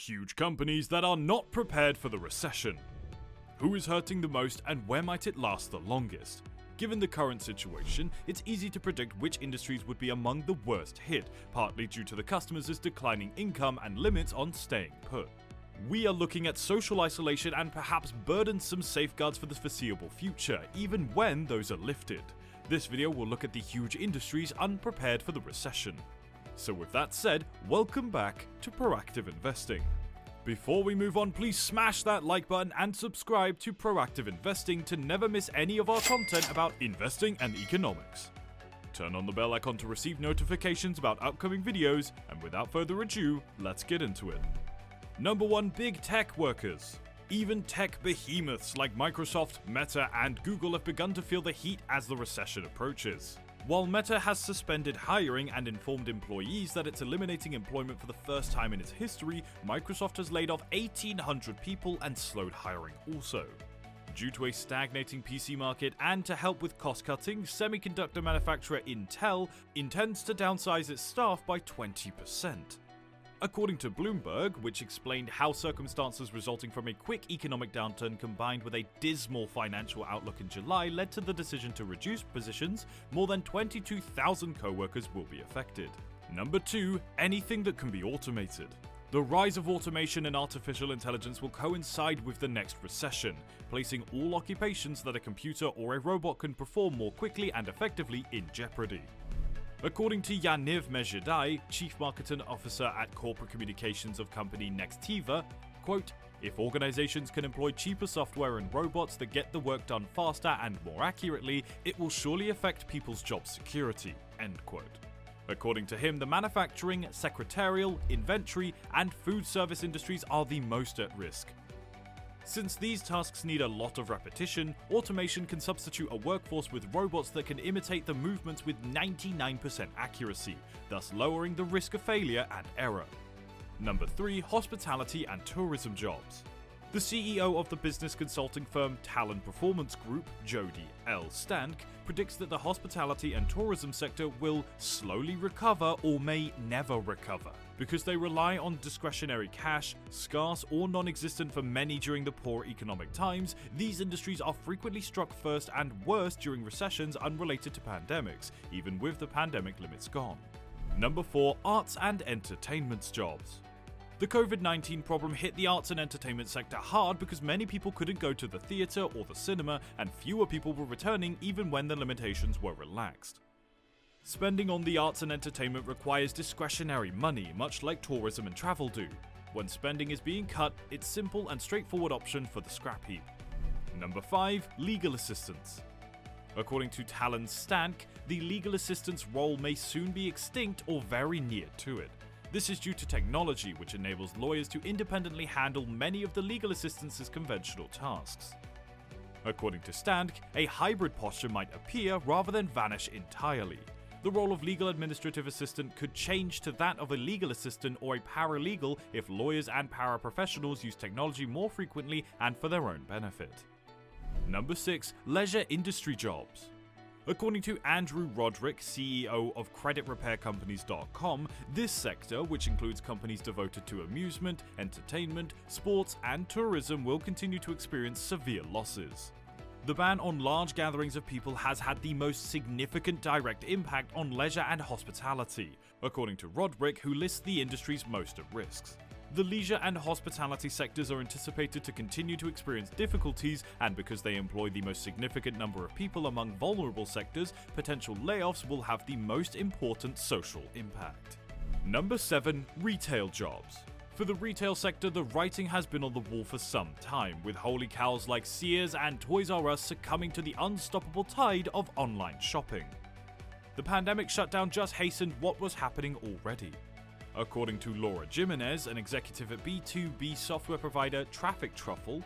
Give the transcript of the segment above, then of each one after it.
Huge companies that are not prepared for the recession. Who is hurting the most and where might it last the longest? Given the current situation, it's easy to predict which industries would be among the worst hit, partly due to the customers' declining income and limits on staying put. We are looking at social isolation and perhaps burdensome safeguards for the foreseeable future, even when those are lifted. This video will look at the huge industries unprepared for the recession. So with that said, welcome back to Proactive Investing. Before we move on, please smash that like button and subscribe to Proactive Investing to never miss any of our content about investing and economics. Turn on the bell icon to receive notifications about upcoming videos, and without further ado, let's get into it. Number 1. Big tech workers. Even tech behemoths like Microsoft, Meta, and Google have begun to feel the heat as the recession approaches. While Meta has suspended hiring and informed employees that it's eliminating employment for the first time in its history, Microsoft has laid off 1,800 people and slowed hiring also. Due to a stagnating PC market and to help with cost-cutting, semiconductor manufacturer Intel intends to downsize its staff by 20%. According to Bloomberg, which explained how circumstances resulting from a quick economic downturn combined with a dismal financial outlook in July led to the decision to reduce positions, more than 22,000 co-workers will be affected. Number 2. Anything that can be automated. The rise of automation and artificial intelligence will coincide with the next recession, placing all occupations that a computer or a robot can perform more quickly and effectively in jeopardy. According to Yaniv Mezhedai, Chief Marketing Officer at Corporate Communications of company Nextiva, quote, "If organizations can employ cheaper software and robots that get the work done faster and more accurately, it will surely affect people's job security," end quote. According to him, the manufacturing, secretarial, inventory, and food service industries are the most at risk. Since these tasks need a lot of repetition, automation can substitute a workforce with robots that can imitate the movements with 99% accuracy, thus lowering the risk of failure and error. Number 3. Hospitality and tourism jobs. The CEO of the business consulting firm Talent Performance Group, Jody L. Stank, predicts that the hospitality and tourism sector will slowly recover or may never recover. Because they rely on discretionary cash, scarce or non-existent for many during the poor economic times, these industries are frequently struck first and worst during recessions unrelated to pandemics, even with the pandemic limits gone. Number 4. Arts and entertainment jobs. The COVID-19 problem hit the arts and entertainment sector hard because many people couldn't go to the theatre or the cinema, and fewer people were returning even when the limitations were relaxed. Spending on the arts and entertainment requires discretionary money, much like tourism and travel do. When spending is being cut, it's a simple and straightforward option for the scrap heap. Number 5. Legal assistance. According to Talon Stank, the legal assistance role may soon be extinct or very near to it. This is due to technology, which enables lawyers to independently handle many of the legal assistant's conventional tasks. According to Stank, a hybrid posture might appear rather than vanish entirely. The role of legal administrative assistant could change to that of a legal assistant or a paralegal if lawyers and paraprofessionals use technology more frequently and for their own benefit. Number 6. Leisure industry jobs. According to Andrew Roderick, CEO of CreditRepairCompanies.com, this sector, which includes companies devoted to amusement, entertainment, sports, and tourism, will continue to experience severe losses. The ban on large gatherings of people has had the most significant direct impact on leisure and hospitality, according to Roderick, who lists the industries most at risk. The leisure and hospitality sectors are anticipated to continue to experience difficulties, and because they employ the most significant number of people among vulnerable sectors, potential layoffs will have the most important social impact. Number 7. Retail jobs. For the retail sector, the writing has been on the wall for some time, with holy cows like Sears and Toys R Us succumbing to the unstoppable tide of online shopping. The pandemic shutdown just hastened what was happening already. According to Laura Jimenez, an executive at B2B software provider Traffic Truffle,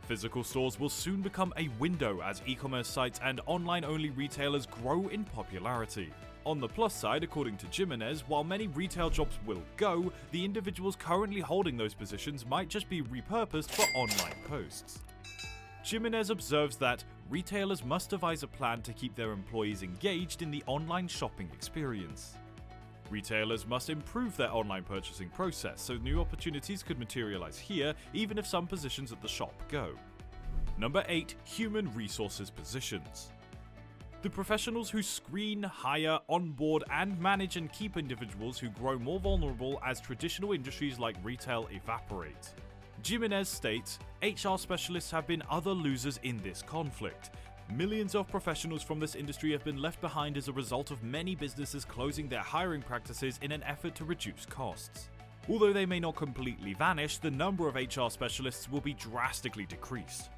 physical stores will soon become a window as e-commerce sites and online-only retailers grow in popularity. On the plus side, according to Jimenez, while many retail jobs will go, the individuals currently holding those positions might just be repurposed for online posts. Jimenez observes that retailers must devise a plan to keep their employees engaged in the online shopping experience. Retailers must improve their online purchasing process so new opportunities could materialize here even if some positions at the shop go. Number 8. Human resources positions. The professionals who screen, hire, onboard, and manage and keep individuals who grow more vulnerable as traditional industries like retail evaporate. Jimenez states, HR specialists have been other losers in this conflict. Millions of professionals from this industry have been left behind as a result of many businesses closing their hiring practices in an effort to reduce costs. Although they may not completely vanish, the number of HR specialists will be drastically decreased.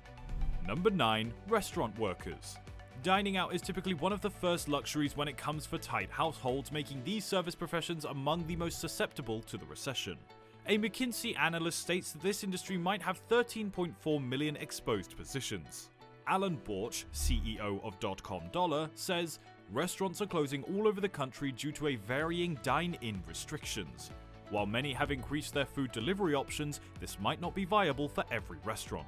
Number 9. Restaurant workers. Dining out is typically one of the first luxuries when it comes for tight households, making these service professions among the most susceptible to the recession. A McKinsey analyst states that this industry might have 13.4 million exposed positions. Alan Borch, CEO of .com Dollar, says, restaurants are closing all over the country due to a varying dine-in restrictions. While many have increased their food delivery options, this might not be viable for every restaurant.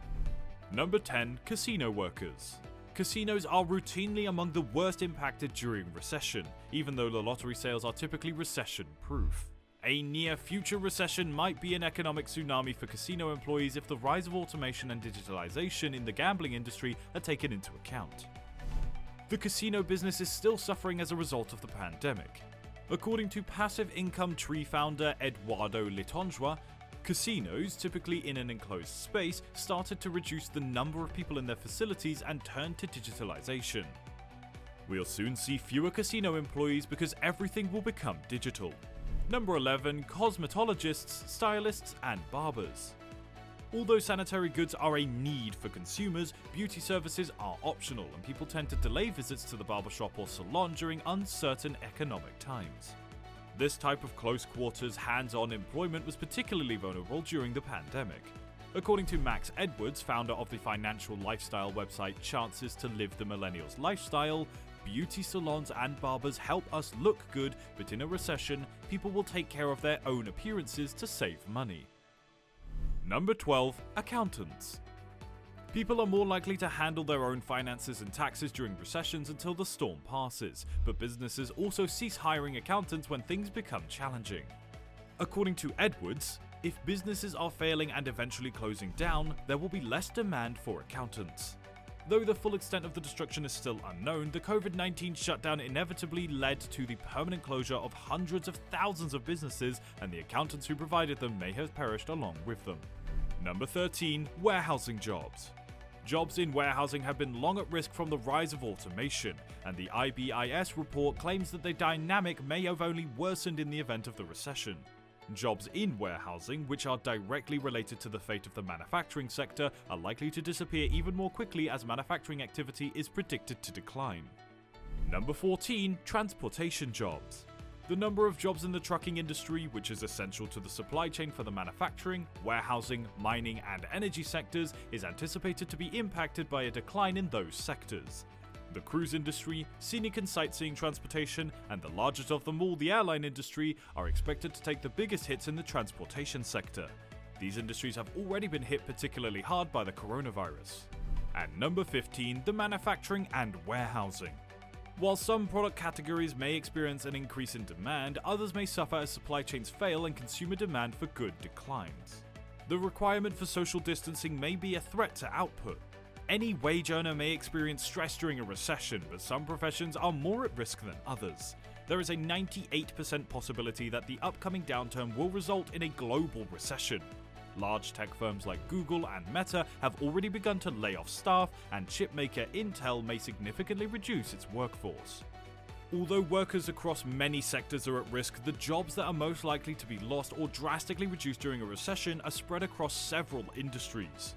Number 10. Casino workers. Casinos are routinely among the worst impacted during recession, even though the lottery sales are typically recession-proof. A near-future recession might be an economic tsunami for casino employees if the rise of automation and digitalization in the gambling industry are taken into account. The casino business is still suffering as a result of the pandemic. According to passive income tree founder Eduardo Litonjoa, casinos, typically in an enclosed space, started to reduce the number of people in their facilities and turned to digitalization. We'll soon see fewer casino employees because everything will become digital. Number 11. Cosmetologists, stylists, and barbers. Although sanitary goods are a need for consumers, beauty services are optional and people tend to delay visits to the barbershop or salon during uncertain economic times. This type of close quarters, hands-on employment was particularly vulnerable during the pandemic. According to Max Edwards, founder of the financial lifestyle website Chances to Live the Millennials Lifestyle, beauty salons and barbers help us look good, but in a recession, people will take care of their own appearances to save money. Number 12. Accountants. People are more likely to handle their own finances and taxes during recessions until the storm passes, but businesses also cease hiring accountants when things become challenging. According to Edwards, if businesses are failing and eventually closing down, there will be less demand for accountants. Though the full extent of the destruction is still unknown, the COVID-19 shutdown inevitably led to the permanent closure of hundreds of thousands of businesses, and the accountants who provided them may have perished along with them. Number 13. Warehousing jobs. Jobs in warehousing have been long at risk from the rise of automation, and the IBIS report claims that the dynamic may have only worsened in the event of the recession. Jobs in warehousing, which are directly related to the fate of the manufacturing sector, are likely to disappear even more quickly as manufacturing activity is predicted to decline. Number 14. Transportation jobs. The number of jobs in the trucking industry, which is essential to the supply chain for the manufacturing, warehousing, mining, and energy sectors, is anticipated to be impacted by a decline in those sectors. The cruise industry, scenic and sightseeing transportation, and the largest of them all, the airline industry, are expected to take the biggest hits in the transportation sector. These industries have already been hit particularly hard by the coronavirus. And number 15, the manufacturing and warehousing. While some product categories may experience an increase in demand, others may suffer as supply chains fail and consumer demand for good declines. The requirement for social distancing may be a threat to output. Any wage earner may experience stress during a recession, but some professions are more at risk than others. There is a 98% possibility that the upcoming downturn will result in a global recession. Large tech firms like Google and Meta have already begun to lay off staff, and chipmaker Intel may significantly reduce its workforce. Although workers across many sectors are at risk, the jobs that are most likely to be lost or drastically reduced during a recession are spread across several industries.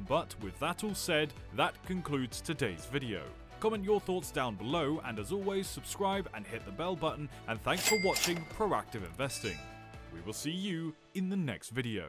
But with that all said, that concludes today's video. Comment your thoughts down below, and as always, subscribe and hit the bell button, and thanks for watching Proactive Investing. We will see you in the next video.